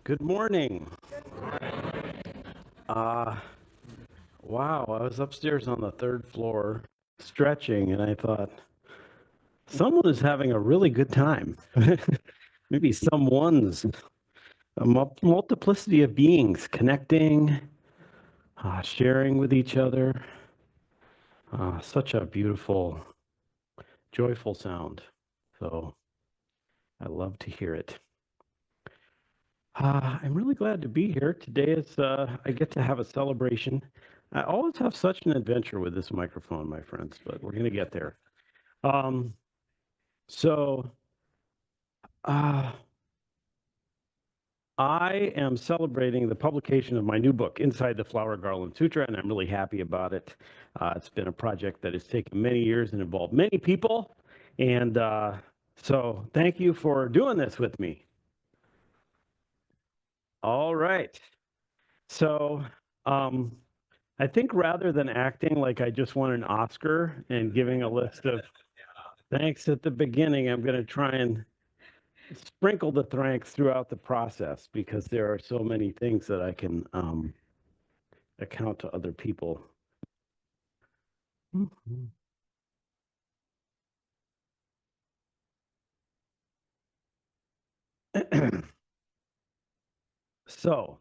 Good morning. Wow, I was upstairs on the third floor stretching, and I thought, someone is having a really good time. Maybe someone's a multiplicity of beings connecting, sharing with each other. Such a beautiful, joyful sound. So I love to hear it. I'm really glad to be here. Today is I get to have a celebration. I always have such an adventure with this microphone, my friends, but we're going to get there. Um, so uh, I am celebrating the publication of my new book, Inside the Flower Garland Sutra, and I'm really happy about it. It's been a project that has taken many years and involved many people. And so thank you for doing this with me. All right. So I think rather than acting like I just won an Oscar and giving a list of thanks at the beginning, I'm going to try and sprinkle the thanks throughout the process because there are so many things that I can account to other people. So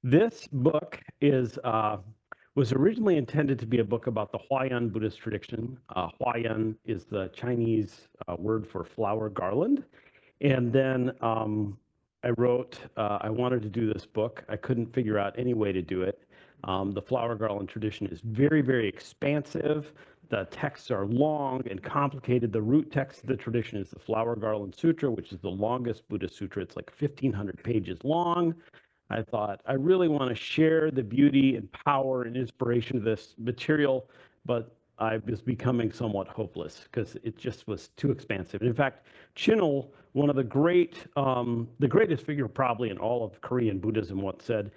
this book was originally intended to be a book about the Huayan Buddhist tradition. Huayan is the Chinese word for flower garland. And then I wrote, I wanted to do this book. I couldn't figure out any way to do it. The flower garland tradition is very, very expansive. The texts are long and complicated. The root text of the tradition is the Flower Garland Sutra, which is the longest Buddhist sutra. It's like 1,500 pages long. I thought, I really want to share the beauty and power and inspiration of this material, but I was becoming somewhat hopeless because it just was too expansive. In fact, Chinel, one of the greatest figure probably in all of Korean Buddhism, once said,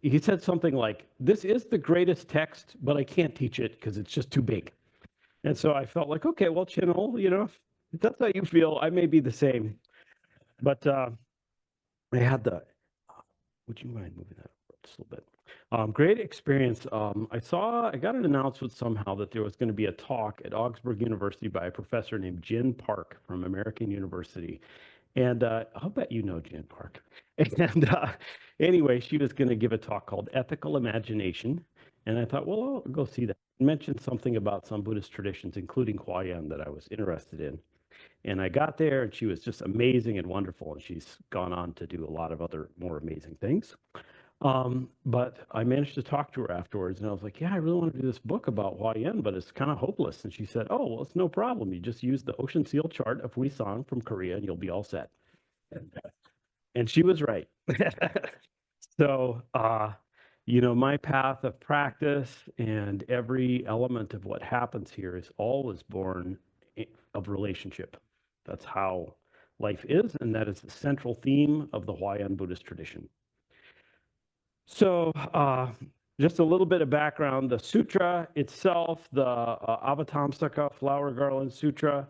he said something like, this is the greatest text, but I can't teach it because it's just too big. And so I felt like, okay, well, Chinel, if that's how you feel, I may be the same. But I had would you mind moving that over just a little bit? Great experience. I got an announcement somehow that there was going to be a talk at Augsburg University by a professor named Jin Park from American University. And I'll bet you know Jin Park. And anyway, she was going to give a talk called Ethical Imagination. And I thought, well, I'll go see that. Mentioned something about some Buddhist traditions, including Huayan, that I was interested in. And I got there, and she was just amazing and wonderful. And she's gone on to do a lot of other more amazing things. But I managed to talk to her afterwards, and I was like, yeah, I really want to do this book about Huayan, but it's kind of hopeless. And she said, oh, well, it's no problem. You just use the ocean seal chart of Huisang from Korea, and you'll be all set. And she was right. So, my path of practice and every element of what happens here is always born of relationship. That's how life is, and that is the central theme of the Huayan Buddhist tradition. So just a little bit of background. The sutra itself, the Avatamsaka Flower Garland Sutra,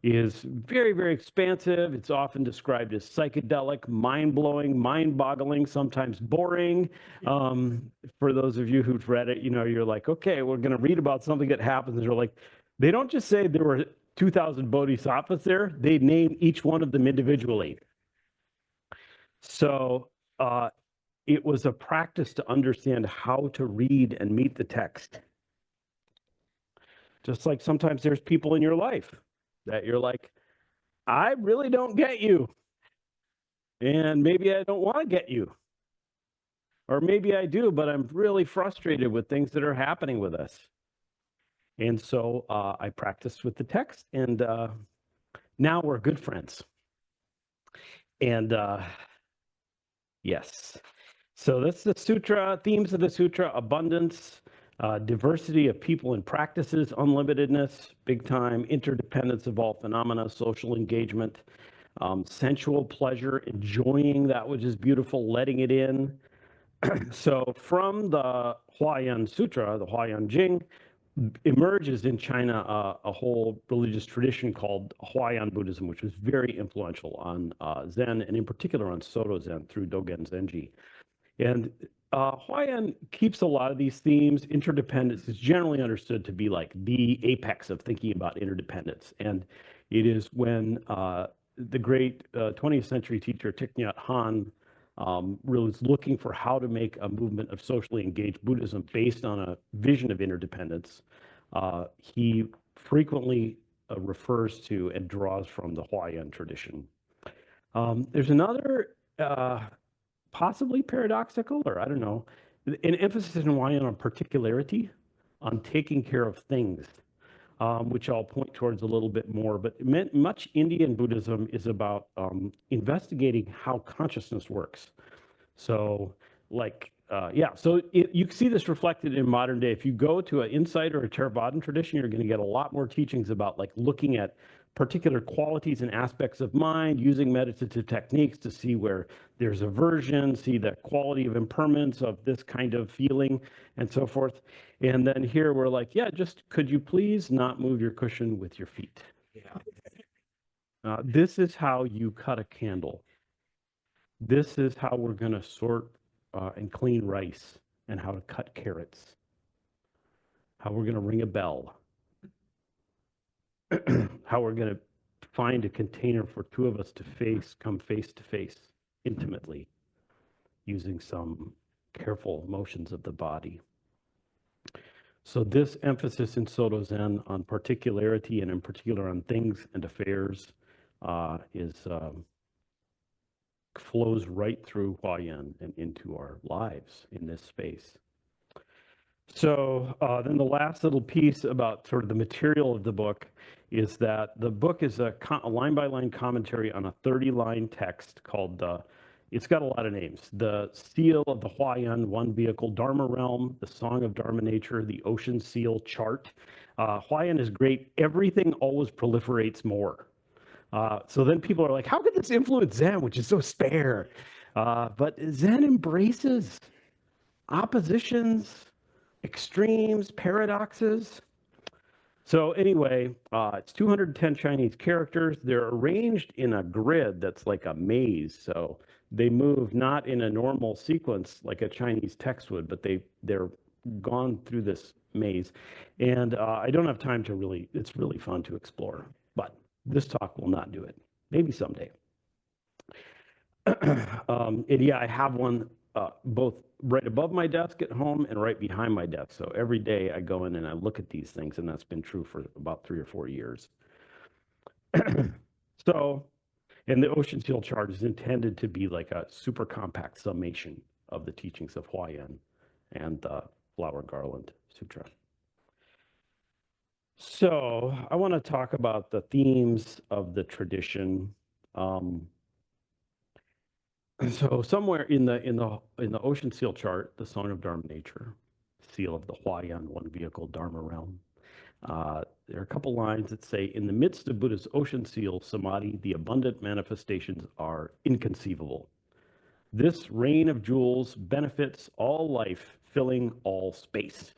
is very, very expansive. It's often described as psychedelic, mind-blowing, mind-boggling, sometimes boring. For those of you who've read it, you're like, okay, we're going to read about something that happens. And you're like, they don't just say there were 2,000 bodhisattvas there. They name each one of them individually. So it was a practice to understand how to read and meet the text. Just like sometimes there's people in your life that you're like, I really don't get you. And maybe I don't want to get you. Or maybe I do, but I'm really frustrated with things that are happening with us. And so I practiced with the text, and now we're good friends. And yes. So that's the sutra, themes of the sutra: abundance, diversity of people and practices, unlimitedness, big time, interdependence of all phenomena, social engagement, sensual pleasure, enjoying that which is beautiful, letting it in. So from the Huayan Sutra, the Huayan Jing, emerges in China a whole religious tradition called Huayan Buddhism, which was very influential on Zen, and in particular on Soto Zen through Dogen Zenji. And Huayan keeps a lot of these themes. Interdependence is generally understood to be like the apex of thinking about interdependence. And it is when the great 20th century teacher Thich Nhat Hanh really was looking for how to make a movement of socially engaged Buddhism based on a vision of interdependence. He frequently refers to and draws from the Huayan tradition. There's another possibly paradoxical, or I don't know, an emphasis in Huayan on particularity, on taking care of things, which I'll point towards a little bit more. But much Indian Buddhism is about investigating how consciousness works. So, like, so you see this reflected in modern day. If you go to an Insight or a Theravadan tradition, you're going to get a lot more teachings about like looking at particular qualities and aspects of mind, using meditative techniques to see where there's aversion, see the quality of impermanence of this kind of feeling, and so forth. And then here we're like, yeah, just could you please not move your cushion with your feet? Yeah. This is how you cut a candle. This is how we're going to sort and clean rice, and how to cut carrots, how we're going to ring a bell, how we're going to find a container for two of us to come face to face intimately using some careful motions of the body. So this emphasis in Soto Zen on particularity, and in particular on things and affairs, flows right through Huayan and into our lives in this space. So then the last little piece about sort of the material of the book is that the book is a line-by-line commentary on a 30-line text called, it's got a lot of names, the Seal of the Huayan One Vehicle Dharma Realm, the Song of Dharma Nature, the Ocean Seal Chart. Huayan is great. Everything always proliferates more. So then people are like, how could this influence Zen, which is so spare? But Zen embraces oppositions, extremes, paradoxes. So anyway, it's 210 Chinese characters. They're arranged in a grid that's like a maze. So they move not in a normal sequence like a Chinese text would, but they're gone through this maze. And I don't have time to really, it's really fun to explore, but this talk will not do it. Maybe someday. And yeah, I have one both right above my desk at home and right behind my desk. So every day I go in and I look at these things, and that's been true for about 3 or 4 years. So, and the Ocean Seal chart is intended to be like a super compact summation of the teachings of Huayan and the Flower Garland Sutra. So I want to talk about the themes of the tradition. So somewhere in the Ocean Seal chart, the Song of Dharma Nature, seal of the Huayan One Vehicle Dharma Realm, there are a couple lines that say, in the midst of Buddha's Ocean Seal Samadhi, the abundant manifestations are inconceivable. This rain of jewels benefits all life, filling all space.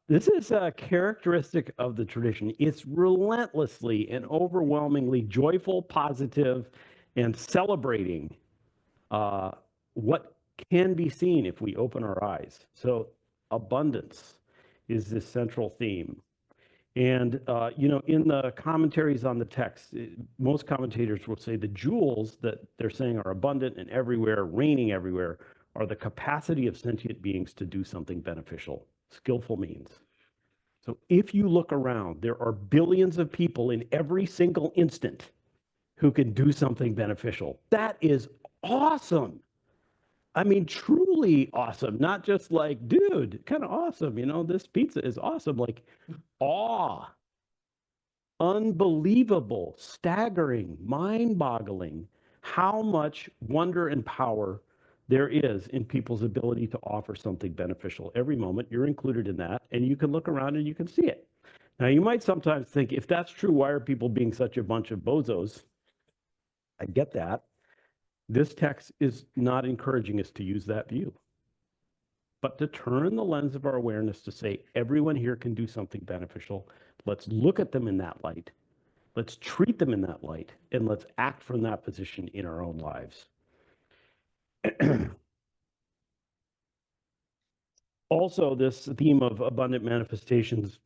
This is a characteristic of the tradition. It's relentlessly and overwhelmingly joyful, positive, and celebrating what can be seen if we open our eyes. So abundance is this central theme. And, in the commentaries on the text, most commentators will say the jewels that they're saying are abundant and everywhere, raining everywhere, are the capacity of sentient beings to do something beneficial, skillful means. So if you look around, there are billions of people in every single instant who can do something beneficial. That is awesome. I mean, truly awesome. Not just like, dude, kind of awesome. This pizza is awesome. Like, awe, unbelievable, staggering, mind-boggling how much wonder and power there is in people's ability to offer something beneficial every moment. You're included in that, and you can look around and you can see it. Now, you might sometimes think, if that's true, why are people being such a bunch of bozos? I get that. This text is not encouraging us to use that view. but to turn the lens of our awareness to say, everyone here can do something beneficial. Let's look at them in that light. Let's treat them in that light, and let's act from that position in our own lives. Also, this theme of abundant manifestations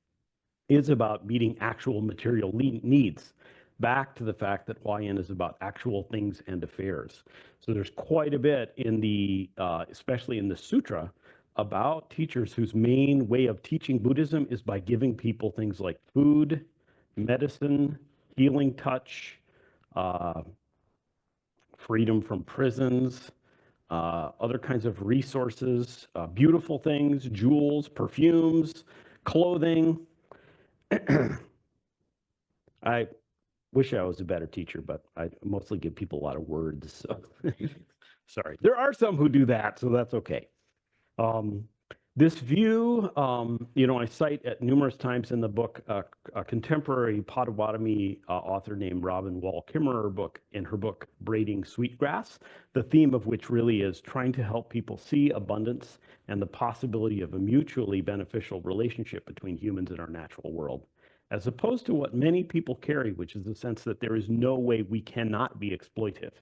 is about meeting actual material needs. Back to the fact that Huayan is about actual things and affairs. So there's quite a bit in the, especially in the Sutra, about teachers whose main way of teaching Buddhism is by giving people things like food, medicine, healing touch, freedom from prisons, other kinds of resources, beautiful things, jewels, perfumes, clothing. I wish I was a better teacher, but I mostly give people a lot of words. So sorry. There are some who do that, so that's okay. This view, I cite at numerous times in the book a contemporary Potawatomi author named Robin Wall Kimmerer book, in her book Braiding Sweetgrass, the theme of which really is trying to help people see abundance and the possibility of a mutually beneficial relationship between humans and our natural world, as opposed to what many people carry, which is the sense that there is no way we cannot be exploitive.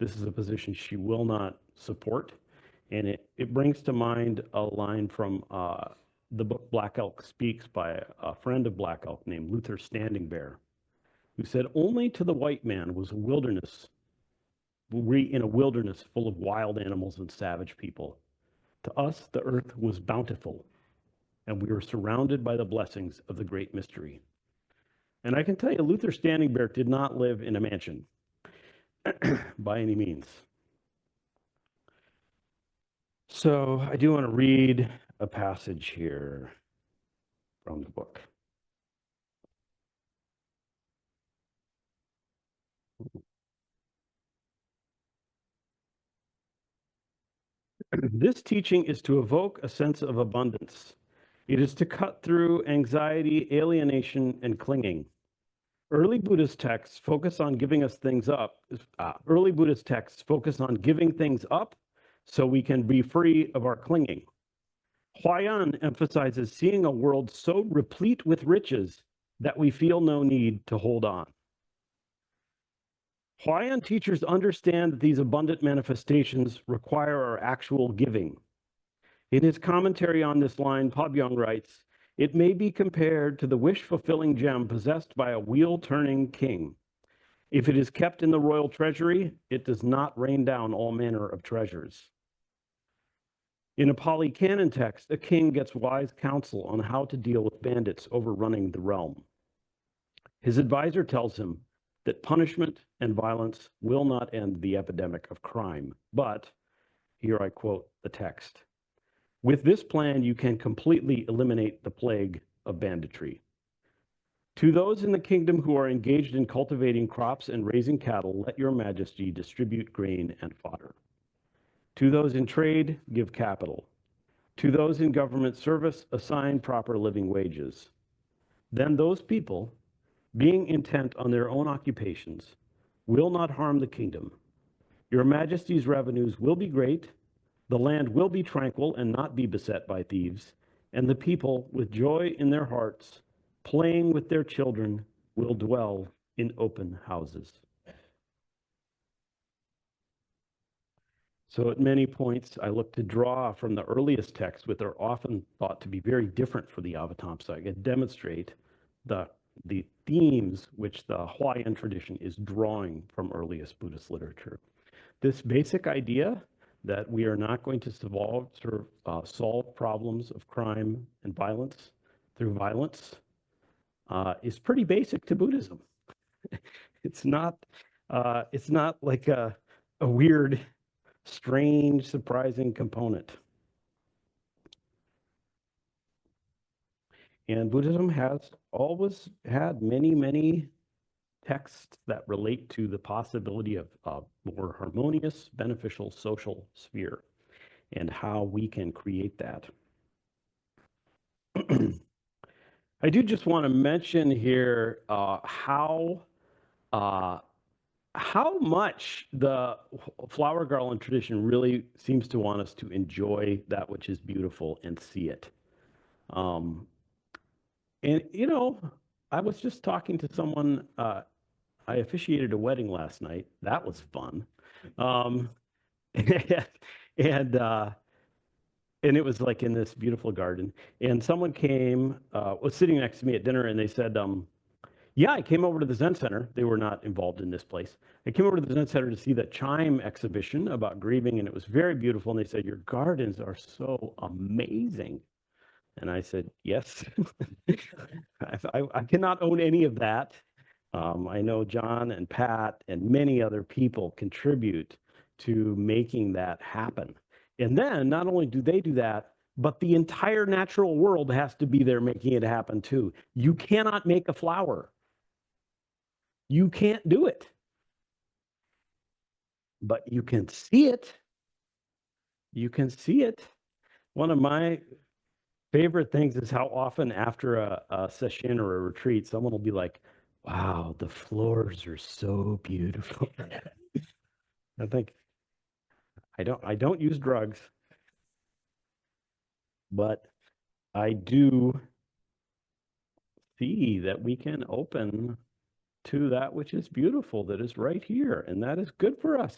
This is a position she will not support. And it brings to mind a line from the book Black Elk Speaks by a friend of Black Elk named Luther Standing Bear, who said, only to the white man was a wilderness, in a wilderness full of wild animals and savage people. To us, the earth was bountiful, and we were surrounded by the blessings of the great mystery. And I can tell you, Luther Standing Bear did not live in a mansion by any means. So I do want to read a passage here from the book. This teaching is to evoke a sense of abundance. It is to cut through anxiety, alienation, and clinging. Early Buddhist texts focus on giving us things up. Early Buddhist texts focus on giving things up so we can be free of our clinging. Huayan emphasizes seeing a world so replete with riches that we feel no need to hold on. Huayan teachers understand that these abundant manifestations require our actual giving. In his commentary on this line, Pabyong writes, it may be compared to the wish-fulfilling gem possessed by a wheel-turning king. If it is kept in the royal treasury, it does not rain down all manner of treasures. In a Pali Canon text, a king gets wise counsel on how to deal with bandits overrunning the realm. His advisor tells him that punishment and violence will not end the epidemic of crime, but, here I quote the text, with this plan, you can completely eliminate the plague of banditry. To those in the kingdom who are engaged in cultivating crops and raising cattle, let your majesty distribute grain and fodder. To those in trade, give capital. To those in government service, assign proper living wages. Then those people, being intent on their own occupations, will not harm the kingdom. Your majesty's revenues will be great, the land will be tranquil and not be beset by thieves, and the people, with joy in their hearts, playing with their children, will dwell in open houses. So at many points, I look to draw from the earliest texts, which are often thought to be very different for the Avatamsaka, and demonstrate the themes which the Huayan tradition is drawing from earliest Buddhist literature. This basic idea that we are not going to solve problems of crime and violence through violence is pretty basic to Buddhism. It's not like a weird, strange, surprising component. And Buddhism has always had many, many texts that relate to the possibility of a more harmonious, beneficial social sphere and how we can create that. I do just want to mention here how how much the flower garland tradition really seems to want us to enjoy that which is beautiful and see it. Um, and, I was just talking to someone, I officiated a wedding last night. That was fun. Um, and, and, uh, and it was like in this beautiful garden. And someone came, was sitting next to me at dinner, and they said, yeah, I came over to the Zen Center. They were not involved in this place. I came over to the Zen Center to see the Chime exhibition about grieving, and it was very beautiful. And they said, your gardens are so amazing. And I said, yes. I cannot own any of that. I know John and Pat and many other people contribute to making that happen. And then not only do they do that, but the entire natural world has to be there making it happen too. You cannot make a flower. You can't do it. But you can see it. You can see it. One of my favorite things is how often after a session or a retreat, someone will be like, wow, the floors are so beautiful. I think I don't use drugs, but I do see that we can open to that which is beautiful, that is right here, and that is good for us.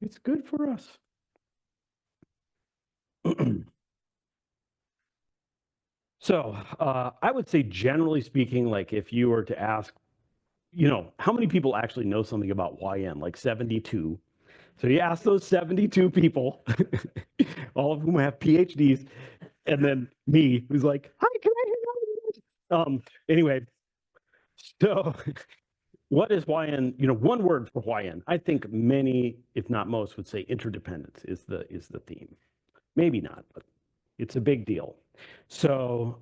It's good for us. So I would say, generally speaking, like if you were to ask, how many people actually know something about Huayan? Like 72. So you ask those 72 people, all of whom have PhDs, and then me, who's like, hi, can I hang out with you? Anyway, so what is Huayan? One word for Huayan. I think many, if not most, would say interdependence is the theme. Maybe not, but it's a big deal. So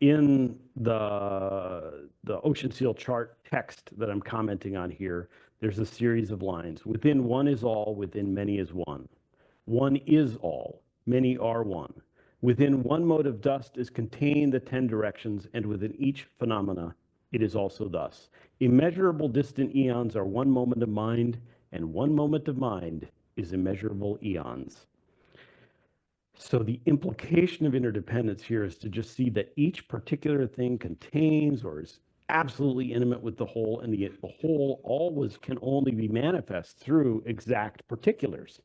in the Ocean Seal chart text that I'm commenting on here, there's a series of lines. Within one is all, within many is one. One is all, many are one. Within one mote of dust is contained the 10 directions, and within each phenomena it is also thus. Immeasurable distant eons are one moment of mind, and one moment of mind is immeasurable eons. So the implication of interdependence here is to just see that each particular thing contains or is absolutely intimate with the whole, and the whole always can only be manifest through exact particulars.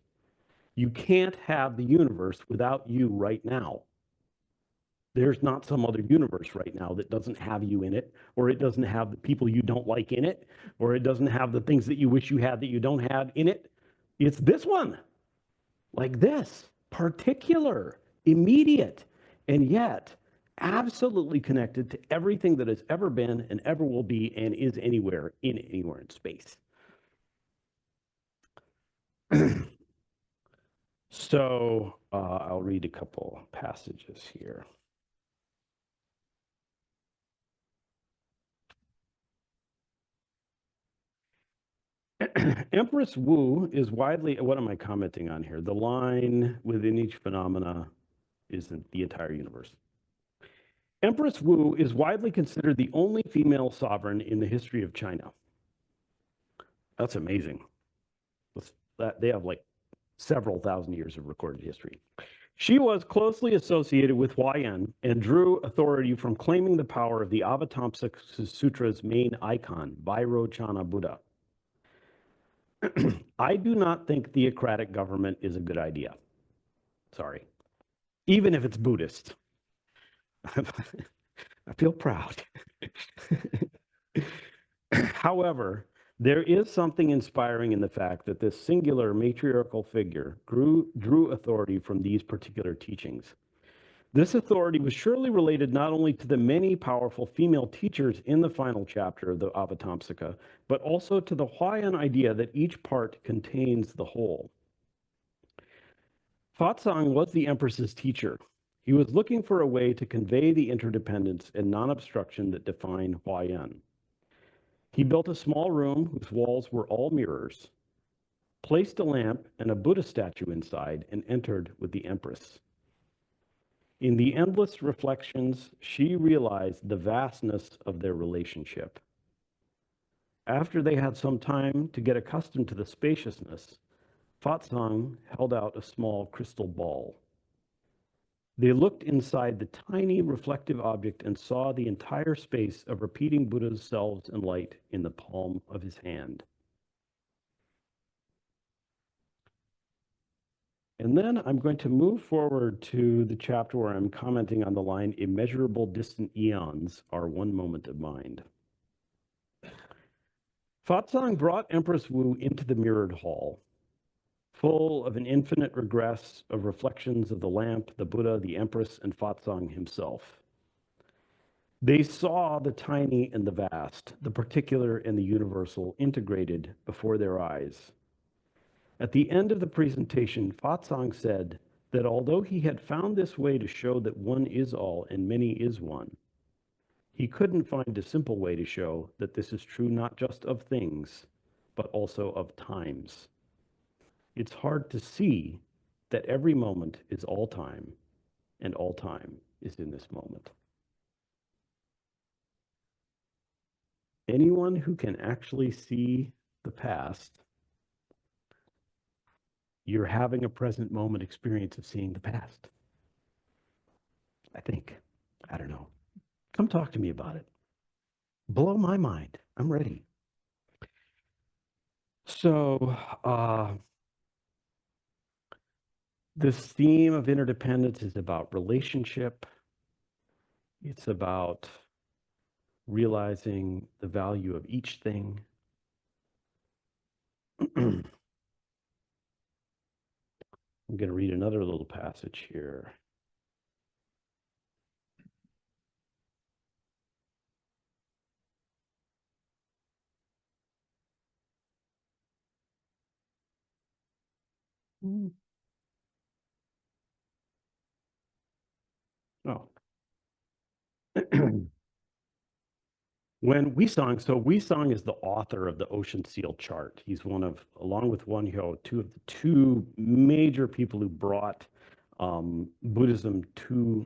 You can't have the universe without you right now. There's not some other universe right now that doesn't have you in it, or it doesn't have the people you don't like in it, or it doesn't have the things that you wish you had that you don't have in it. It's this one, like this, particular, immediate, and yet absolutely connected to everything that has ever been and ever will be and is anywhere in space. So I'll read a couple passages here. Empress Wu is widely, what am I commenting on here? The line within each phenomena is the entire universe. Empress Wu is widely considered the only female sovereign in the history of China. That's amazing. They have like several thousand years of recorded history. She was closely associated with Huayan and drew authority from claiming the power of the Avatamsaka Sutra's main icon, Vairochana Buddha. I do not think theocratic government is a good idea. Sorry. Even if it's Buddhist. I feel proud. However, there is something inspiring in the fact that this singular matriarchal figure drew authority from these particular teachings. This authority was surely related not only to the many powerful female teachers in the final chapter of the Avatamsaka, but also to the Huayan idea that each part contains the whole. Fatsang was the Empress's teacher. He was looking for a way to convey the interdependence and non-obstruction that define Huayan. He built a small room whose walls were all mirrors, placed a lamp and a Buddha statue inside, and entered with the Empress. In the endless reflections, she realized the vastness of their relationship. After they had some time to get accustomed to the spaciousness, Fatsang held out a small crystal ball. They looked inside the tiny reflective object and saw the entire space of repeating Buddha's selves and light in the palm of his hand. And then I'm going to move forward to the chapter where I'm commenting on the line, immeasurable distant eons are one moment of mind. Fatsang brought Empress Wu into the mirrored hall, full of an infinite regress of reflections of the lamp, the Buddha, the Empress, and Fatsang himself. They saw the tiny and the vast, the particular and the universal integrated before their eyes. At the end of the presentation, Fatsang said that although he had found this way to show that one is all and many is one, he couldn't find a simple way to show that this is true not just of things, but also of times. It's hard to see that every moment is all time, and all time is in this moment. Anyone who can actually see the past, you're having a present moment experience of seeing the past. I think. I don't know. Come talk to me about it. Blow my mind. I'm ready. So, this theme of interdependence is about relationship. It's about realizing the value of each thing. I'm going to read another little passage here. Oh. When Huayan, so Huayan is the author of the Ocean Seal Chart. He's one of, along with Wan Hyo, two of the two major people who brought Buddhism to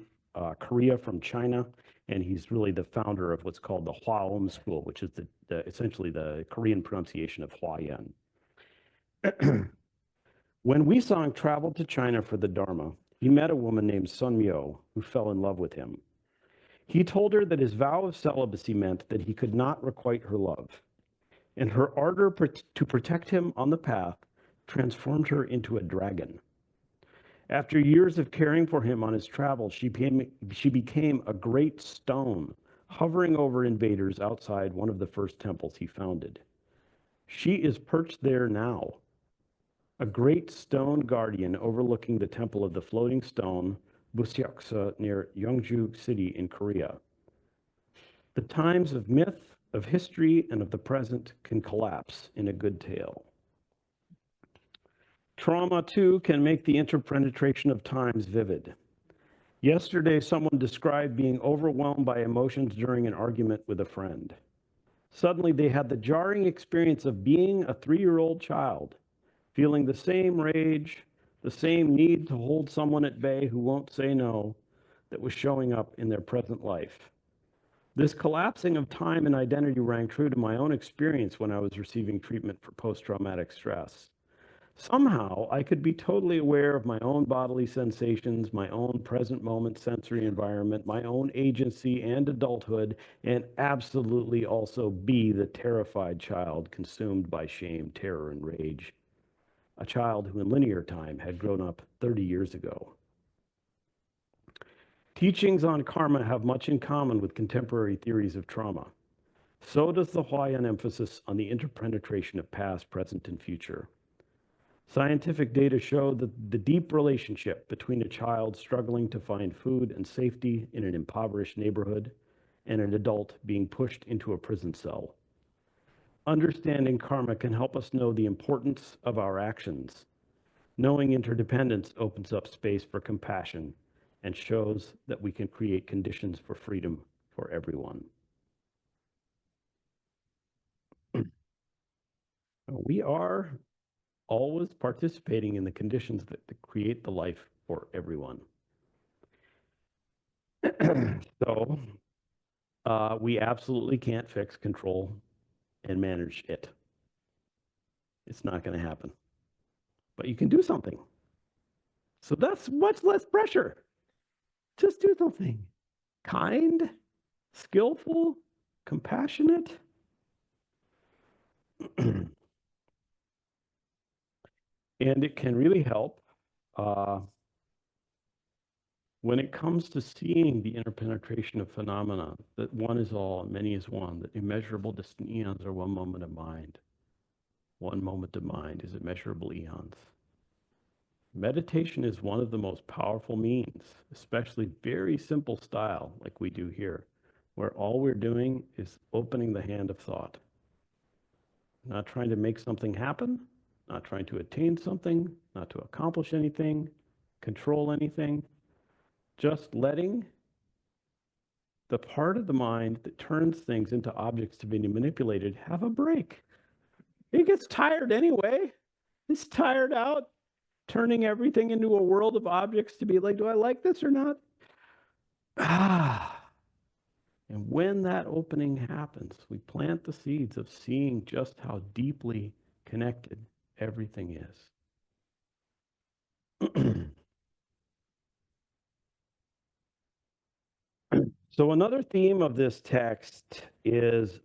Korea from China, and he's really the founder of what's called the Huayan school, which is essentially the Korean pronunciation of Huayan. When Huayan traveled to China for the Dharma, he met a woman named Sun Myo who fell in love with him. He told her that his vow of celibacy meant that he could not requite her love, and her ardor to protect him on the path transformed her into a dragon. After years of caring for him on his travels, she became a great stone, hovering over invaders outside one of the first temples he founded. She is perched there now, a great stone guardian overlooking the temple of the floating stone, Buseoksa, near Yeongju City in Korea. The times of myth, of history, and of the present can collapse in a good tale. Trauma, too, can make the interpenetration of times vivid. Yesterday, someone described being overwhelmed by emotions during an argument with a friend. Suddenly, they had the jarring experience of being a 3-year-old child, feeling the same rage, the same need to hold someone at bay who won't say no, that was showing up in their present life. This collapsing of time and identity rang true to my own experience when I was receiving treatment for post-traumatic stress. Somehow, I could be totally aware of my own bodily sensations, my own present moment sensory environment, my own agency and adulthood, and absolutely also be the terrified child consumed by shame, terror, and rage. A child who in linear time had grown up 30 years ago. Teachings on karma have much in common with contemporary theories of trauma. So does the Huayan emphasis on the interpenetration of past, present, and future. Scientific data show that the deep relationship between a child struggling to find food and safety in an impoverished neighborhood and an adult being pushed into a prison cell. Understanding karma can help us know the importance of our actions. Knowing interdependence opens up space for compassion and shows that we can create conditions for freedom for everyone. We are always participating in the conditions that create the life for everyone. So we absolutely can't fix, control, and manage it. It's not going to happen. But you can do something. So that's much less pressure. Just do something. Kind, skillful, compassionate. And it can really help when it comes to seeing the interpenetration of phenomena, that one is all and many is one, that immeasurable distant eons are one moment of mind. One moment of mind is immeasurable eons. Meditation is one of the most powerful means, especially very simple style like we do here, where all we're doing is opening the hand of thought. Not trying to make something happen, not trying to attain something, not to accomplish anything, control anything, just letting the part of the mind that turns things into objects to be manipulated have a break. It gets tired anyway. It's tired out, turning everything into a world of objects to be like, do I like this or not? And when that opening happens, we plant the seeds of seeing just how deeply connected everything is. So another theme of this text is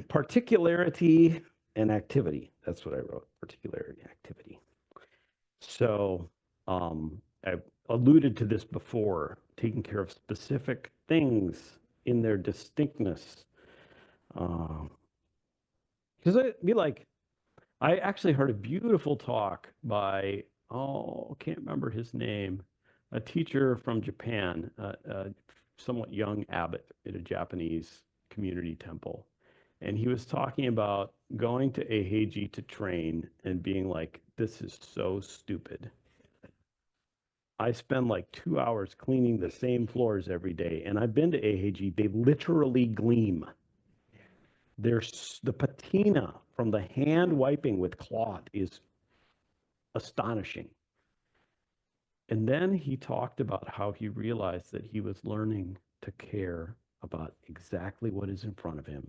particularity and activity. That's what I wrote, particularity and activity. So I alluded to this before, taking care of specific things in their distinctness. Because I'd be like, I actually heard a beautiful talk by, can't remember his name, a teacher from Japan, a somewhat young abbot at a Japanese community temple. And he was talking about going to Eiheiji to train and being like, this is so stupid. I spend like 2 hours cleaning the same floors every day. And I've been to Eiheiji, they literally gleam. There's the patina from the hand wiping with cloth is astonishing. And then he talked about how he realized that he was learning to care about exactly what is in front of him.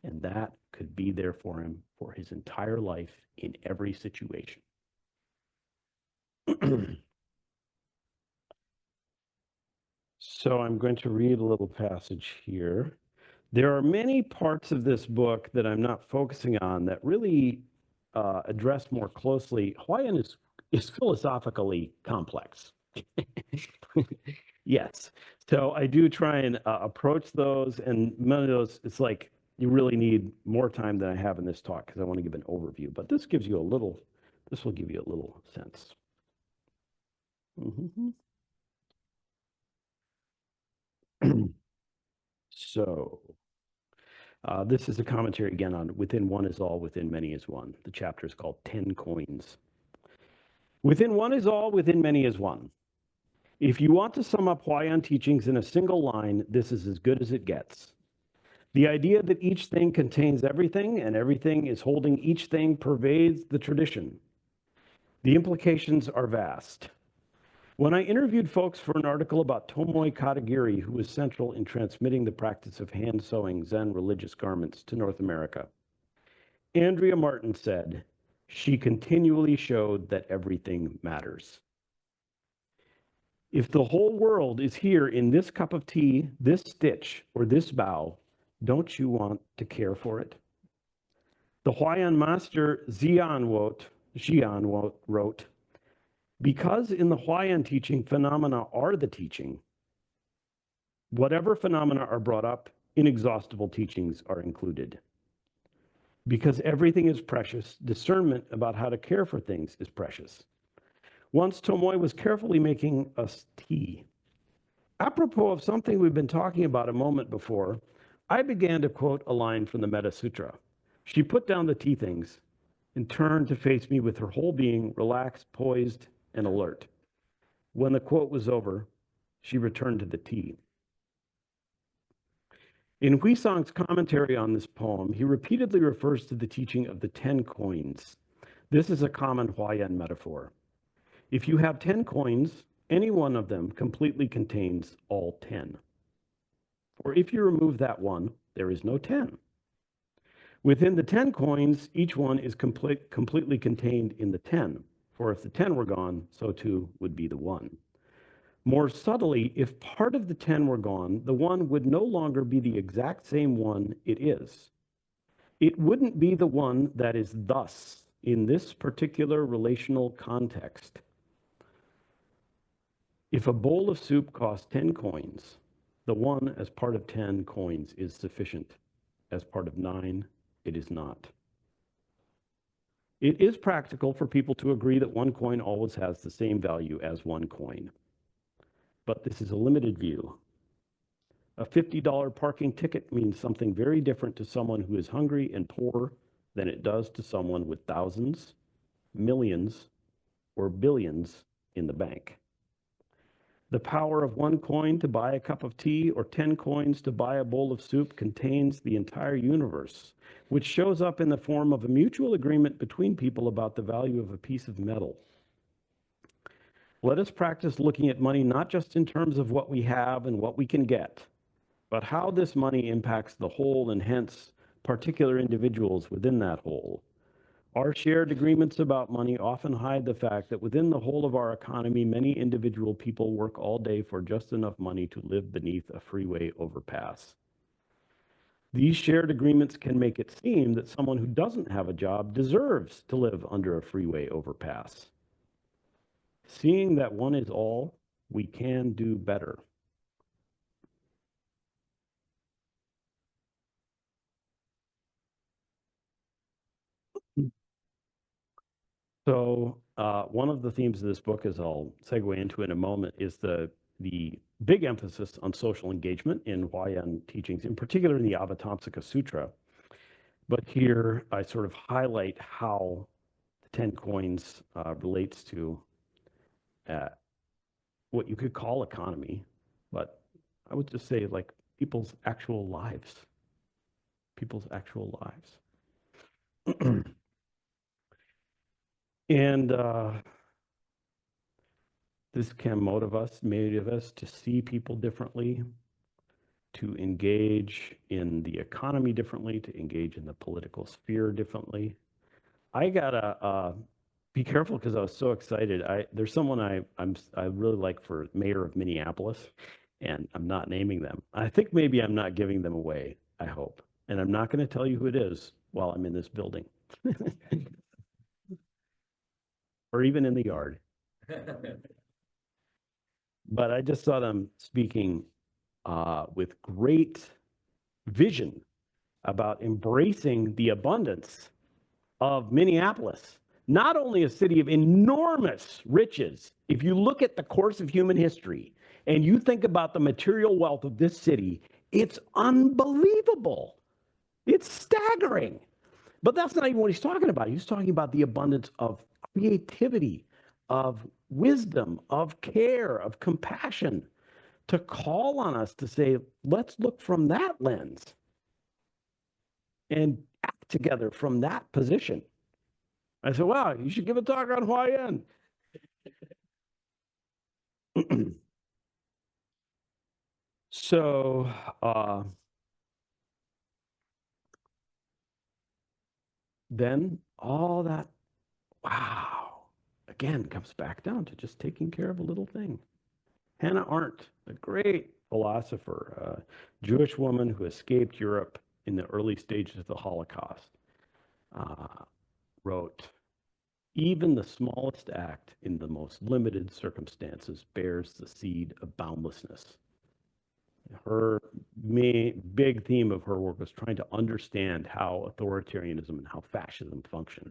And that could be there for him for his entire life in every situation. So I'm going to read a little passage here. There are many parts of this book that I'm not focusing on that really address more closely. Huayan is philosophically complex. Yes. So I do try and approach those, and none of those, it's like you really need more time than I have in this talk because I want to give an overview. But this gives you a little, this will give you a little sense. So this is a commentary again on within one is all, within many is one. The chapter is called 10 Coins. Within one is all, within many is one. If you want to sum up Huayan teachings in a single line, this is as good as it gets. The idea that each thing contains everything and everything is holding each thing pervades the tradition. The implications are vast. When I interviewed folks for an article about Tomoe Katagiri, who was central in transmitting the practice of hand sewing Zen religious garments to North America, Andrea Martin said, she continually showed that everything matters. If the whole world is here in this cup of tea, this stitch, or this bow, don't you want to care for it? The Huayan master Xian wrote, because in the Huayan teaching, phenomena are the teaching. Whatever phenomena are brought up, inexhaustible teachings are included. Because everything is precious, discernment about how to care for things is precious. Once Tomoe was carefully making us tea. Apropos of something we've been talking about a moment before, I began to quote a line from the Metta Sutra. She put down the tea things and turned to face me with her whole being relaxed, poised, and alert. When the quote was over, she returned to the tea. In Huisong's commentary on this poem, he repeatedly refers to the teaching of the 10 coins. This is a common Huayan metaphor. If you have 10 coins, any one of them completely contains all 10. For if you remove that 1, there is no 10. Within the 10 coins, each one is completely contained in the 10. For if the 10 were gone, so too would be the 1. More subtly, if part of the 10 were gone, the 1 would no longer be the exact same 1 it is. It wouldn't be the 1 that is thus in this particular relational context. If a bowl of soup costs 10 coins, the 1 as part of 10 coins is sufficient. As part of 9, it is not. It is practical for people to agree that 1 coin always has the same value as 1 coin. But this is a limited view. A $50 parking ticket means something very different to someone who is hungry and poor than it does to someone with thousands, millions, or billions in the bank. The power of 1 coin to buy a cup of tea or 10 coins to buy a bowl of soup contains the entire universe, which shows up in the form of a mutual agreement between people about the value of a piece of metal. Let us practice looking at money not just in terms of what we have and what we can get, but how this money impacts the whole and hence particular individuals within that whole. Our shared agreements about money often hide the fact that within the whole of our economy, many individual people work all day for just enough money to live beneath a freeway overpass. These shared agreements can make it seem that someone who doesn't have a job deserves to live under a freeway overpass. Seeing that one is all, we can do better. So one of the themes of this book, as I'll segue into in a moment, is the big emphasis on social engagement in Huayan teachings, in particular in the Avatamsaka Sutra. But here I sort of highlight how the 10 coins relates to what you could call economy, but I would just say like people's actual lives. People's actual lives. And this can motivate us to see people differently, to engage in the economy differently, to engage in the political sphere differently. I gotta be careful because I was so excited. There's someone I really like for mayor of Minneapolis, and I'm not naming them. I think maybe I'm not giving them away, I hope. And I'm not going to tell you who it is while I'm in this building. Or even in the yard. But I just saw them speaking with great vision about embracing the abundance of Minneapolis. Not only a city of enormous riches, if you look at the course of human history and you think about the material wealth of this city, it's unbelievable. It's staggering. But that's not even what he's talking about. He's talking about the abundance of creativity, of wisdom, of care, of compassion, to call on us to say, let's look from that lens and act together from that position. I said, wow, you should give a talk on Huayan. So, then all that, wow, again, comes back down to just taking care of a little thing. Hannah Arendt, a great philosopher, a Jewish woman who escaped Europe in the early stages of the Holocaust, wrote, even the smallest act in the most limited circumstances bears the seed of boundlessness. Her big theme of her work was trying to understand how authoritarianism and how fascism function,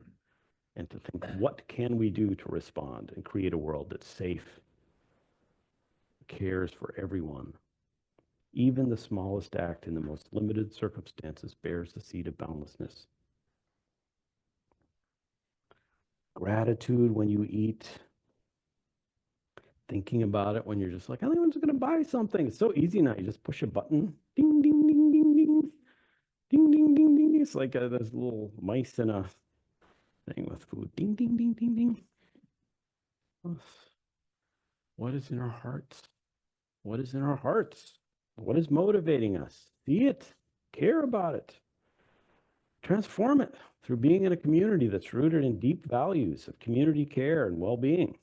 and to think, what can we do to respond and create a world that's safe, cares for everyone. Even the smallest act in the most limited circumstances bears the seed of boundlessness. Gratitude when you eat. Thinking about it when you're just like, anyone's going to buy something. It's so easy now. You just push a button. Ding, ding, ding, ding, ding. Ding, ding, ding, ding. It's like those little mice in a thing with food. Ding, ding, ding, ding, ding. What is in our hearts? What is in our hearts? What is motivating us? See it, care about it, transform it through being in a community that's rooted in deep values of community care and well-being.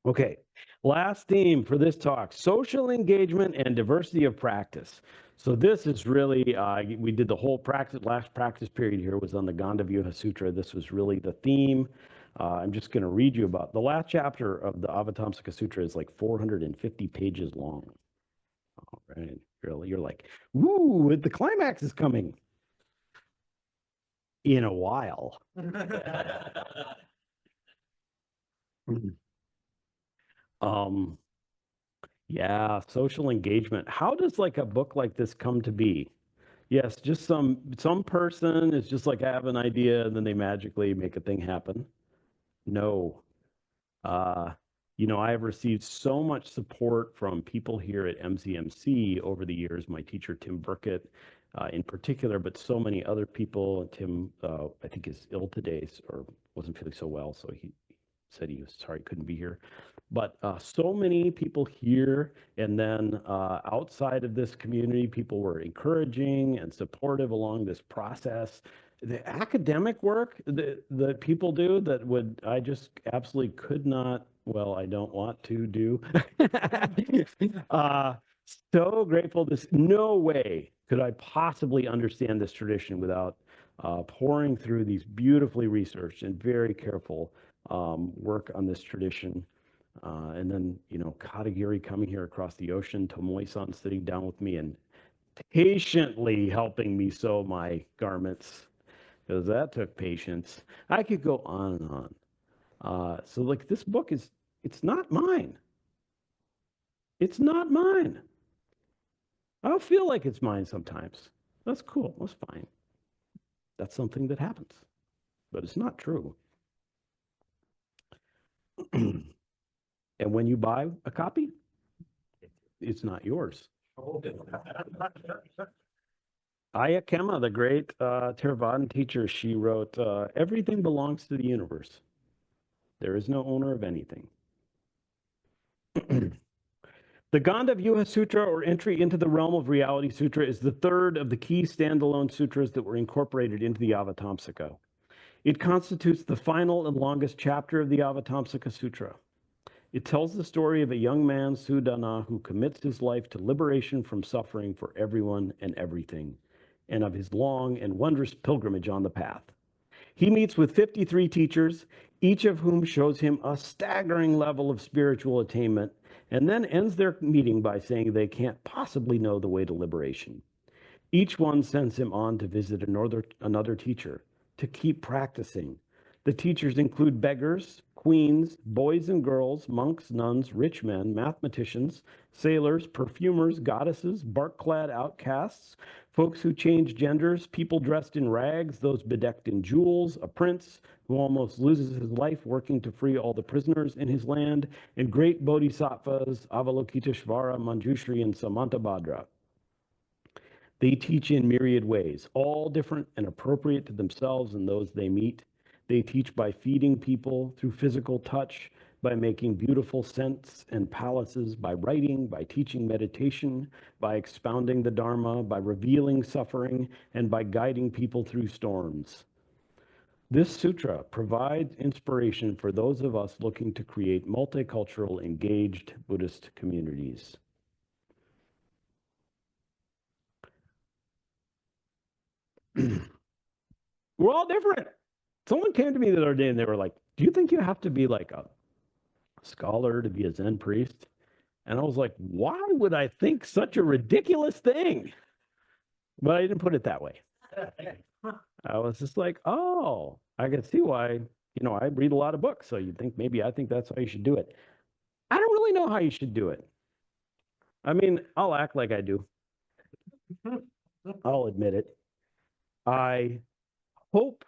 Okay, last theme for this talk, social engagement and diversity of practice. So this is really, we did the whole last practice period here was on the Gandavyaha Sutra. This was really the theme. I'm just going to read you about the last chapter of the Avatamsaka Sutra is like 450 pages long. All right, you're like, woo, the climax is coming in a while. um, yeah, social engagement. How does like a book like this come to be? Yes, just some person is just like I have an idea and then they magically make a thing happen. No. Uh, I have received so much support from people here at MCMC over the years. My teacher, Tim Burkett, in particular, but so many other people. Tim, I think, is ill today or wasn't feeling so well, so he said he was sorry he couldn't be here. But so many people here, and then outside of this community, people were encouraging and supportive along this process. The academic work that people do I just absolutely could not, well, I don't want to do. So grateful. No way could I possibly understand this tradition without pouring through these beautifully researched and very careful work on this tradition. And then, Katagiri coming here across the ocean, Tomoe-san sitting down with me and patiently helping me sew my garments, because that took patience. I could go on and on. So like this book it's not mine. It's not mine. I'll feel like it's mine sometimes. That's cool. That's fine. That's something that happens, but it's not true. And when you buy a copy, it's not yours. Aya Kema, the great Theravadan teacher, she wrote, everything belongs to the universe. There is no owner of anything. The Gandavyaha Sutra, or Entry into the Realm of Reality Sutra, is the third of the key standalone sutras that were incorporated into the Avatamsaka. It constitutes the final and longest chapter of the Avatamsaka Sutra. It tells the story of a young man, Sudana, who commits his life to liberation from suffering for everyone and everything, and of his long and wondrous pilgrimage on the path. He meets with 53 teachers, each of whom shows him a staggering level of spiritual attainment, and then ends their meeting by saying they can't possibly know the way to liberation. Each one sends him on to visit another teacher, to keep practicing. The teachers include beggars, queens, boys and girls, monks, nuns, rich men, mathematicians, sailors, perfumers, goddesses, bark-clad outcasts, folks who change genders, people dressed in rags, those bedecked in jewels, a prince who almost loses his life working to free all the prisoners in his land, and great bodhisattvas, Avalokiteshvara, Manjushri, and Samantabhadra. They teach in myriad ways, all different and appropriate to themselves and those they meet. They teach by feeding people through physical touch, by making beautiful scents and palaces, by writing, by teaching meditation, by expounding the Dharma, by revealing suffering, and by guiding people through storms. This sutra provides inspiration for those of us looking to create multicultural, engaged Buddhist communities. We're all different. Someone came to me the other day and they were like, do you think you have to be like a scholar to be a Zen priest? And I was like, why would I think such a ridiculous thing? But I didn't put it that way. I was just like, oh, I can see why, I read a lot of books. So you'd think maybe I think that's how you should do it. I don't really know how you should do it. I mean, I'll act like I do. I'll admit it. I hope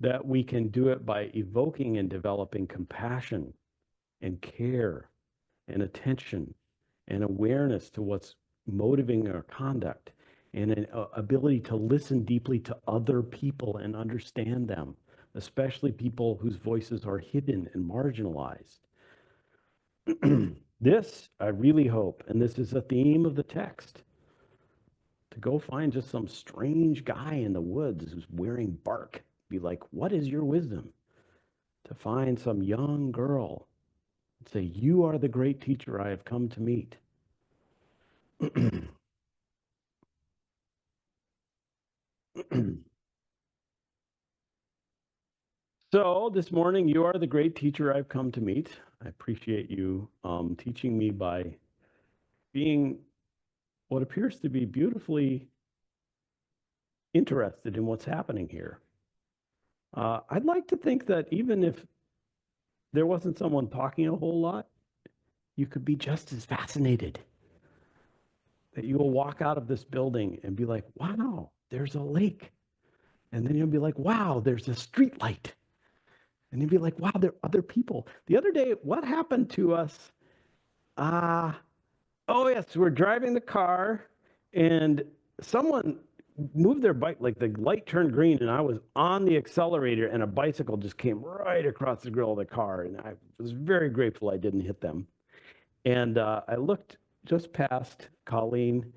that we can do it by evoking and developing compassion and care and attention and awareness to what's motivating our conduct and an ability to listen deeply to other people and understand them especially people whose voices are hidden and marginalized. This, I really hope, and this is a theme of the text, to go find just some strange guy in the woods who's wearing bark. Be like, what is your wisdom? To find some young girl and say, you are the great teacher I have come to meet. So this morning, you are the great teacher I've come to meet. I appreciate you teaching me by being what appears to be beautifully interested in what's happening here. I'd like to think that even if there wasn't someone talking a whole lot, you could be just as fascinated. That you will walk out of this building and be like, wow, there's a lake. And then you'll be like, wow, there's a street light. And you'll be like, wow, there are other people. The other day, what happened to us? Oh yes, we're driving the car and someone moved their bike, like the light turned green and I was on the accelerator and a bicycle just came right across the grill of the car. And I was very grateful I didn't hit them. And I looked just past Colleen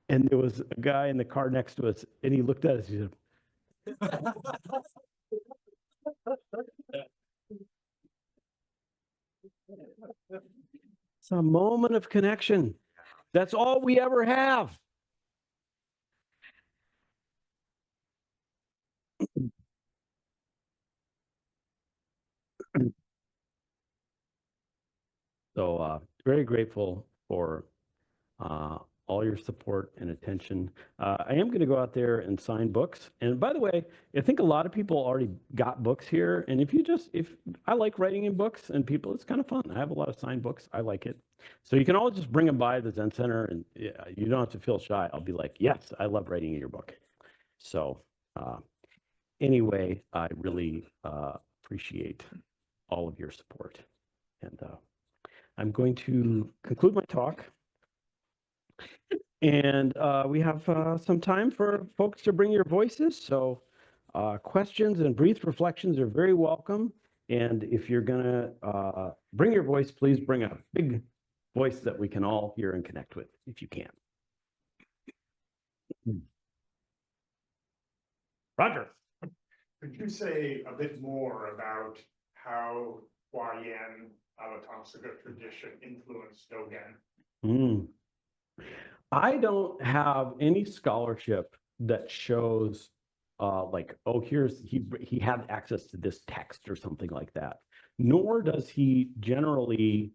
and there was a guy in the car next to us and he looked at us, he said, it's a moment of connection. That's all we ever have. So very grateful for all your support and attention. I am going to go out there and sign books. And by the way, I think a lot of people already got books here. And if I like writing in books and people, it's kind of fun. I have a lot of signed books. I like it. So you can all just bring them by the Zen Center and you don't have to feel shy. I'll be like, yes, I love writing in your book. So anyway, I really appreciate all of your support. And I'm going to conclude my talk. And we have some time for folks to bring your voices. So questions and brief reflections are very welcome. And if you're going to bring your voice, please bring a big voice that we can all hear and connect with, if you can. Roger. Could you say a bit more about how Huayan Avatamsaka tradition influenced Dogen? I don't have any scholarship that shows like, oh, he had access to this text or something like that. Nor does he generally,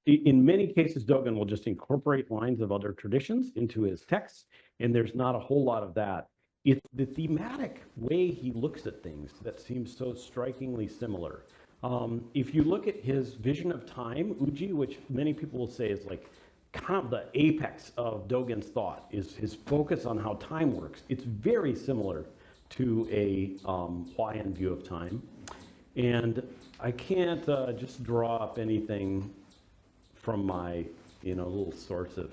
in many cases, Dogen will just incorporate lines of other traditions into his texts, and there's not a whole lot of that. It's the thematic way he looks at things that seems so strikingly similar. If you look at his vision of time, Uji, which many people will say is like kind of the apex of Dogen's thought, is his focus on how time works. It's very similar to a Huayan view of time. And I can't just draw up anything from my little source of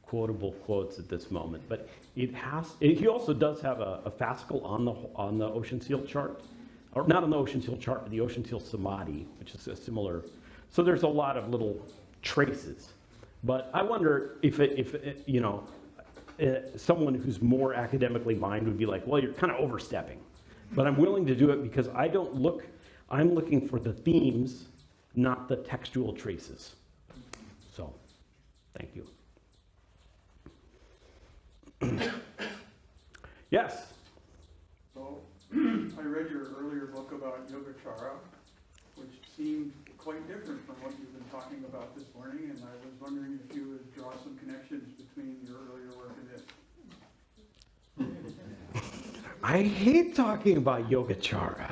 quotable quotes at this moment, but he also does have a fascicle on the ocean seal chart, or not on the ocean seal chart, but the ocean seal samadhi, which is a similar. So there's a lot of little traces, but I wonder if someone who's more academically minded would be like, well, you're kind of overstepping, but I'm willing to do it because I'm looking for the themes, not the textual traces. So, thank you. Yes. So, I read your earlier book about Yogacara, which seemed quite different from what you've been talking about this morning, and I was wondering if you would draw some connections between your earlier work and this. I hate talking about Yogacara.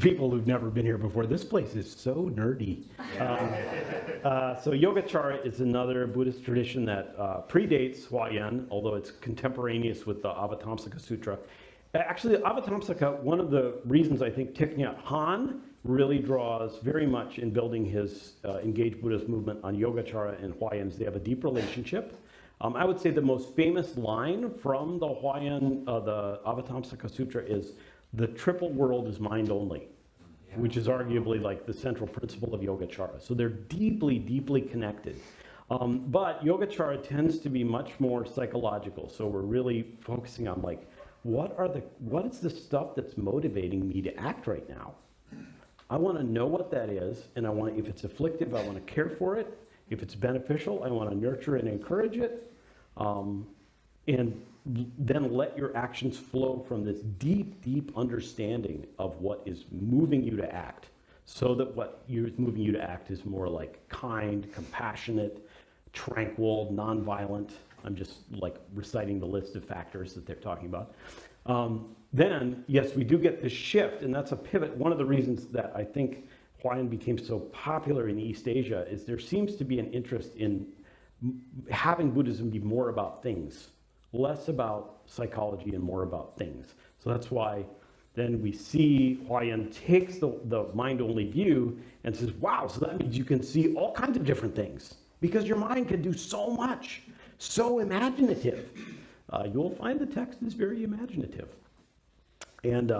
People who've never been here before, this place is so nerdy. So Yogacara is another Buddhist tradition that predates Huayan, although it's contemporaneous with the Avatamsaka Sutra. Actually, Avatamsaka, one of the reasons I think Thich Nhat Hanh really draws very much in building his engaged Buddhist movement on Yogacara and Huayan is they have a deep relationship. I would say the most famous line from the Huayan, the Avatamsaka Sutra is, the triple world is mind only, which is arguably like the central principle of Yogacara. So they're deeply, deeply connected. But Yogacara tends to be much more psychological. So we're really focusing on like, what is the stuff that's motivating me to act right now? I want to know what that is, and if it's afflictive, I want to care for it. If it's beneficial, I want to nurture and encourage it. And then let your actions flow from this deep, deep understanding of what is moving you to act, so that what is moving you to act is more like kind, compassionate, tranquil, nonviolent. I'm just like reciting the list of factors that they're talking about. Then, yes, we do get this shift, and that's a pivot. One of the reasons that I think Huayan became so popular in East Asia is there seems to be an interest in having Buddhism be more about things, less about psychology and more about things. So that's why then we see Huayan takes the mind-only view and says, wow, so that means you can see all kinds of different things because your mind can do so much, so imaginative. You'll find the text is very imaginative. And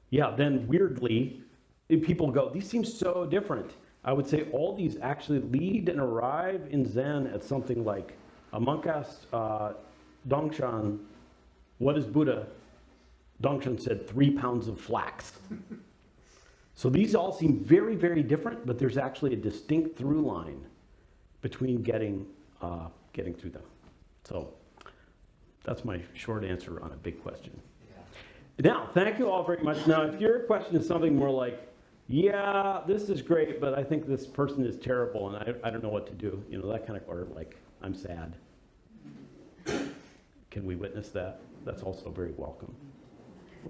yeah, then weirdly, people go, these seem so different. I would say all these actually lead and arrive in Zen at something like, a monk asked Dongshan, what is Buddha? Dongshan said, 3 pounds of flax. So these all seem very, very different, but there's actually a distinct through line between getting through them. So that's my short answer on a big question. Yeah. Now, thank you all very much. Now, if your question is something more like, yeah, this is great, but I think this person is terrible and I don't know what to do, you know, that kind of, or like, I'm sad. Can we witness that? That's also very welcome.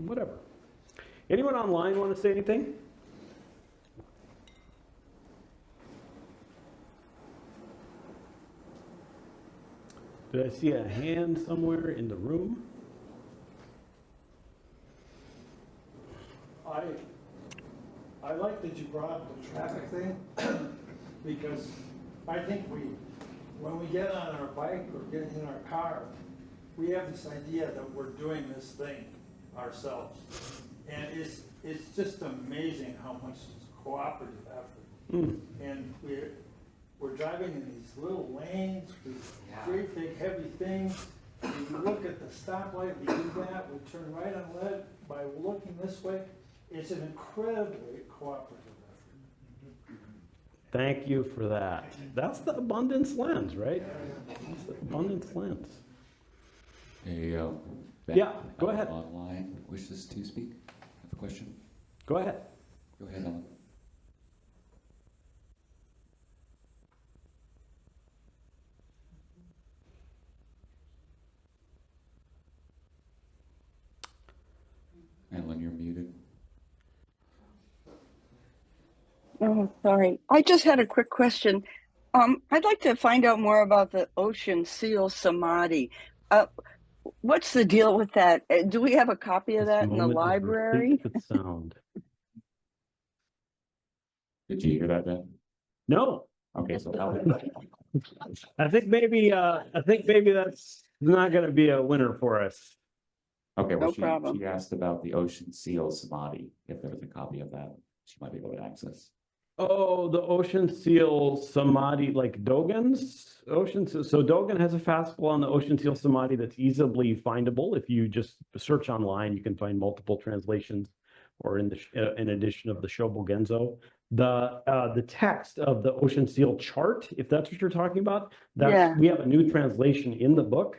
Whatever. Anyone online want to say anything? Did I see a hand somewhere in the room? I like that you brought up the traffic thing because I think when we get on our bike or get in our car, we have this idea that we're doing this thing ourselves. And it's just amazing how much it's cooperative effort. And we're driving in these little lanes with great big heavy things. We look at the stoplight, we do that, we turn right on red by looking this way. It's an incredibly cooperative effort. Thank you for that. That's the abundance lens, right? That's the abundance lens. Hey, yeah, go ahead. Online wishes to speak. Have a question? Go ahead. Go ahead, Ellen. Ellen, you're muted. Oh, sorry. I just had a quick question. I'd like to find out more about the ocean seal samadhi. What's the deal with that? Do we have a copy of that in the library? Sound. Did you hear that, Ben? No. Okay, so I think maybe that's not going to be a winner for us. okay, well, No problem. she asked about the ocean seal samadhi. If there was a copy of that, she might be able to access. Oh, the ocean seal samadhi, like Dogen's ocean. So Dogen has a fascicle on the ocean seal samadhi that's easily findable. If you just search online, you can find multiple translations, or in addition of the Shobo Genzo. The text of the ocean seal chart, if that's what you're talking about, we have a new translation in the book.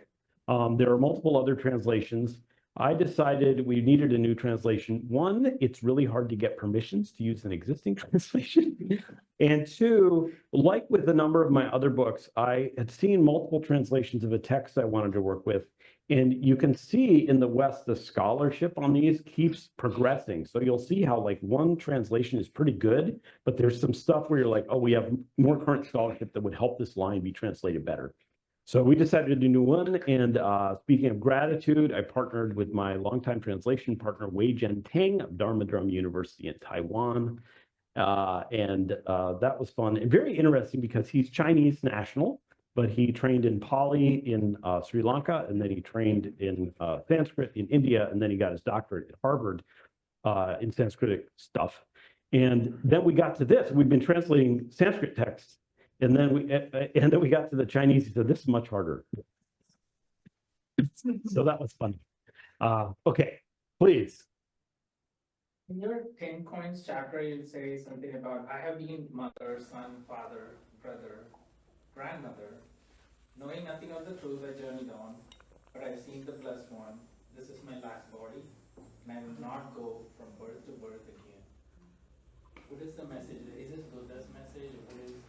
There are multiple other translations. I decided we needed a new translation. One, it's really hard to get permissions to use an existing translation. And two, like with a number of my other books, I had seen multiple translations of a text I wanted to work with. And you can see in the West, the scholarship on these keeps progressing. So you'll see how like one translation is pretty good, but there's some stuff where you're like, oh, we have more current scholarship that would help this line be translated better. So we decided to do a new one, and speaking of gratitude, I partnered with my longtime translation partner, Wei Jian Teng of Dharma Drum University in Taiwan, and that was fun and very interesting because he's Chinese national, but he trained in Pali in Sri Lanka, and then he trained in Sanskrit in India, and then he got his doctorate at Harvard in Sanskritic stuff. And then we got to this. We've been translating Sanskrit texts, and then we got to the Chinese. He said, "This is much harder." So that was fun. Okay, please. In your 10 coins chapter, you say something about, I have been mother, son, father, brother, grandmother. Knowing nothing of the truth, I journeyed on, but I've seen the blessed one. This is my last body, and I will not go from birth to birth again. What is the message? Is it Buddha's message,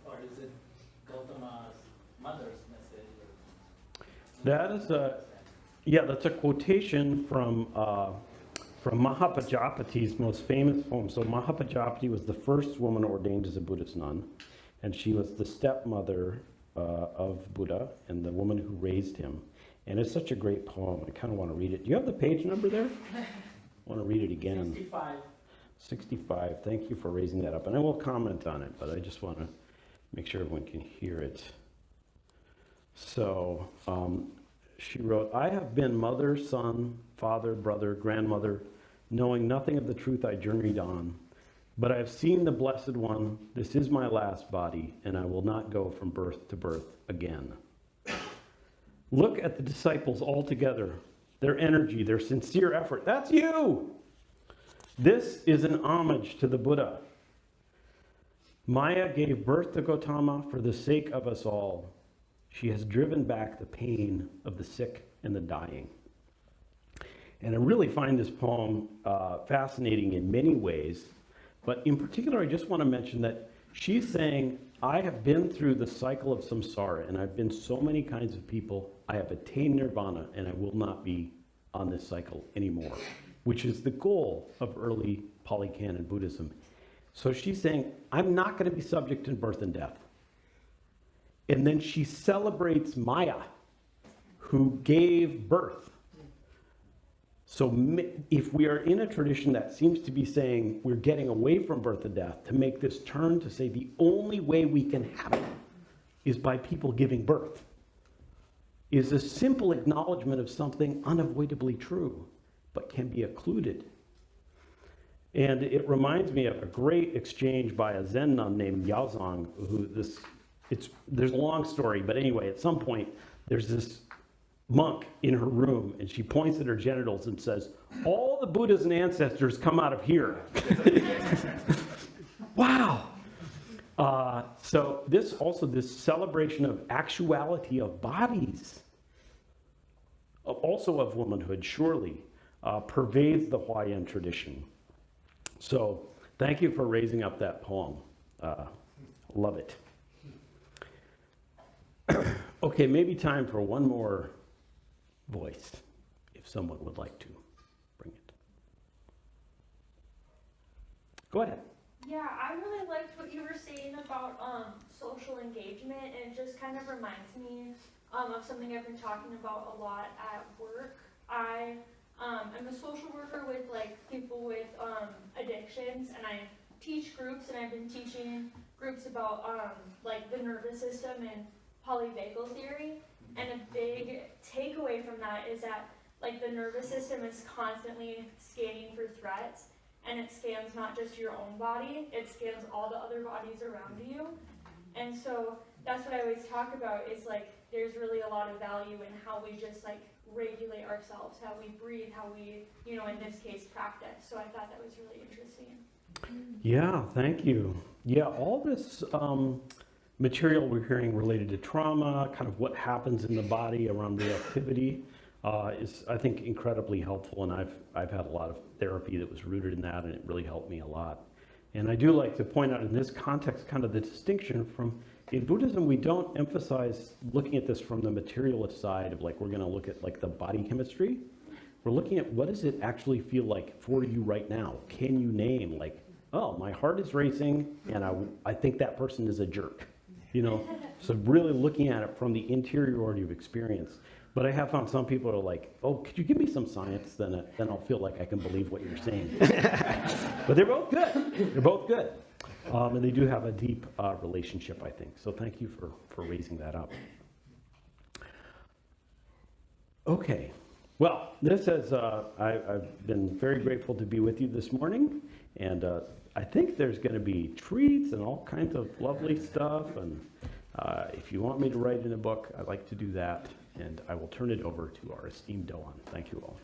or is it Gautama's mother's message? That is that's a quotation from Mahapajapati's most famous poem. So Mahapajapati was the first woman ordained as a Buddhist nun, and she was the stepmother of Buddha and the woman who raised him. And it's such a great poem. I kind of want to read it. Do you have the page number there? I want to read it again. 65. 65. Thank you for raising that up. And I will comment on it, but I just want to make sure everyone can hear it. So she wrote, I have been mother, son, father, brother, grandmother, knowing nothing of the truth I journeyed on. But I have seen the Blessed One. This is my last body, and I will not go from birth to birth again. Look at the disciples all together, their energy, their sincere effort. That's you! This is an homage to the Buddha. Maya gave birth to Gautama for the sake of us all. She has driven back the pain of the sick and the dying. And I really find this poem fascinating in many ways, but in particular, I just want to mention that she's saying, I have been through the cycle of samsara, and I've been so many kinds of people. I have attained nirvana, and I will not be on this cycle anymore, which is the goal of early Pali Canon Buddhism. So she's saying, I'm not going to be subject to birth and death. And then she celebrates Maya, who gave birth. So if we are in a tradition that seems to be saying we're getting away from birth and death, to make this turn to say the only way we can have it is by people giving birth, is a simple acknowledgement of something unavoidably true, but can be occluded. And it reminds me of a great exchange by a Zen nun named Yaozong, who there's a long story, but anyway, at some point, there's this monk in her room, and she points at her genitals and says, all the Buddhas and ancestors come out of here. Wow. So this celebration of actuality of bodies, also of womanhood, surely, pervades the Huayan tradition. So thank you for raising up that poem. Love it. Okay, maybe time for one more voice, if someone would like to bring it. Go ahead. Yeah, I really liked what you were saying about social engagement, and it just kind of reminds me of something I've been talking about a lot at work. I'm a social worker with people with addictions, and I teach groups, and I've been teaching groups about the nervous system and polyvagal theory. And a big takeaway from that is that the nervous system is constantly scanning for threats, and it scans not just your own body, it scans all the other bodies around you. And so that's what I always talk about, is there's really a lot of value in how we just regulate ourselves, how we breathe, how we, in this case, practice. So I thought that was really interesting. Yeah, thank you. Yeah, all this material we're hearing related to trauma, kind of what happens in the body around reactivity, is, I think, incredibly helpful. And I've had a lot of therapy that was rooted in that, and it really helped me a lot. And I do like to point out in this context kind of the distinction from, in Buddhism, we don't emphasize looking at this from the materialist side of we're going to look at the body chemistry. We're looking at what does it actually feel like for you right now? Can you name oh, my heart is racing, and I think that person is a jerk. So really looking at it from the interiority of experience. But I have found some people are like, oh, could you give me some science? Then I'll feel like I can believe what you're saying. But they're both good. They're both good. And they do have a deep relationship, I think. So thank you for raising that up. Okay, well, this is, I've been very grateful to be with you this morning, and I think there's going to be treats and all kinds of lovely stuff, and if you want me to write in a book, I'd like to do that, and I will turn it over to our esteemed Doan. Thank you all.